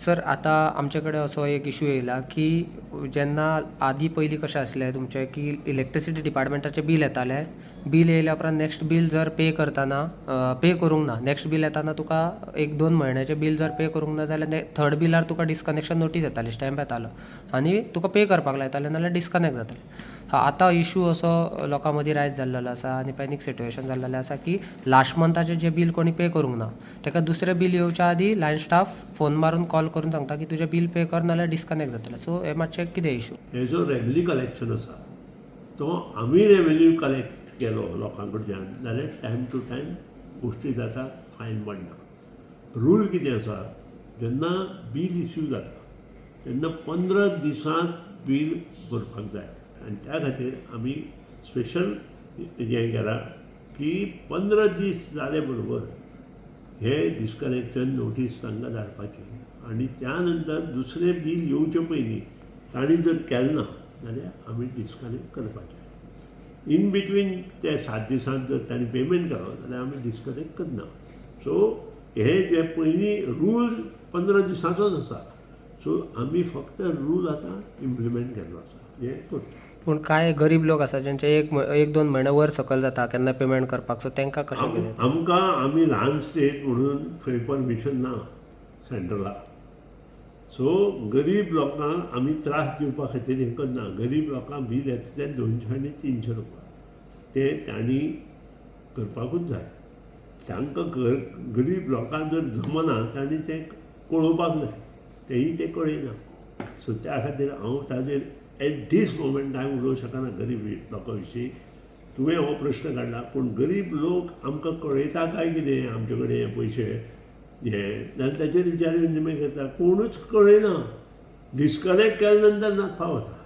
Sir आता आमच्याकडे असो एक इशू येयला की जेन्ना आदी पयलीं कशें आसलें तुमचें की इलेक्ट्रिसिटी डिपार्टमेंटाचें बील येतालें, बील येयल्या उपरांत नेक्स्ट बील जर पे करतना पे करूंक ना, नेक्स्ट बील येताना तुका 1-2 म्हयन्याचें बील जर पे करूंक ना जाल्यार थर्ड बिलार तुका डिस्कनेक्शन नोटीस येताली, स्टॅम्प येतालो आनी तुका पे करपाक लायताले नाल्यार डिस्कनेक्ट जातालें. आतां इशू असो लोकां मदीं रायज जाल्लो आसा आनी पॅनीक सिट्युएशन जाल्लेलें आसा की लास्ट मंथाचें जें बील कोणी पे करूंक ना ताका दुसरें बील येवच्या आदीं लायन स्टाफ फोन मारून कॉल करून सांगता की तुजें बील पे कर नाल्यार डिस्कनेक्ट जातलें. सो हे मातशें कितें इशू? हे जो रेव्हेन्यू कलेक्शन आसा तो आमी रेव्हेन्यू कलेक्ट केलो लोकां कडच्यान जाल्यार टायम टू टायम गोश्टी जाता, फायन पडना. रूल कितें आसा, जेन्ना बील इश्यू जाता तेन्ना 15 दिसांत बील भरपाक जाय आनी त्या खातीर आमी स्पेशल हें केलां की 15 दीस जाले बरोबर हे डिस्कनेक्शन नोटीस तांकां धाडपाची आनी त्या नंतर दुसरें बील येवचे पयलीं तांणी जर केलें ना जाल्यार आमी डिस्कनेक्ट करपाचें. इन बिटवीन ते 7 दिसांत जर तांणी पेमेंट केलो जाल्यार आमी डिस्कनेक्ट करना. सो हे जे पयलीं रूल 15 दिसांचोच आसा. सो आमी फक्त रूल आतां इम्प्लिमेंट केल्लो आसा, हें करता. पूण कांय गरीब लोक आसा जेंचे 1-2 म्हयने वयर सकयल जाता केन्ना पेमेंट करपाक, सो तांकां कशें कितें? आमकां आमी ल्हान स्टेट म्हणून थंय परमिशन ना सेंट्रलाक. सो गरीब लोकांक आमी त्रास दिवपा खातीर हें करना. गरीब लोकांक बील येता तें 200 आनी 300 रुपया तें तांणी करपाकूच जाय. तांकां गरीब लोकांक जर जमना तांणी तें कळोवपाक जाय, तेंय ते कळयना. सो त्या खातीर हांव ताजेर एट दीस मोमेंट कांय उलोवंक शकना गरीब लोकां विशीं. तुवें हो प्रश्न काडला पूण गरीब लोक आमकां कळयता काय कितें आमचे कडेन हे पयशे हें जाल्यार ताचेर विचार विनिमय करता. कोणूच कळयना. डिस्कनेक्ट केल्या नंतर नाका वता.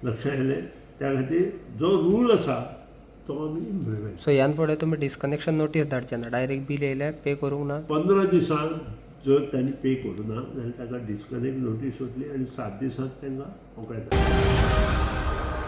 लक्षांत येयलें? त्या खातीर जो रूल आसा तो आमी इम्प्लिमेंट. सो ह्यान फुडें तुमी डिस्कनेक्शन नोटीस धाडचें ना, डायरेक्ट बील येयलें पे करूंक ना? 15 दिसांत जर तांणी पे करूं ना जाल्यार ताका डिस्कनेक्ट नोटीस वतली आनी 7 दिसांत तांकां मोकळें जातलें.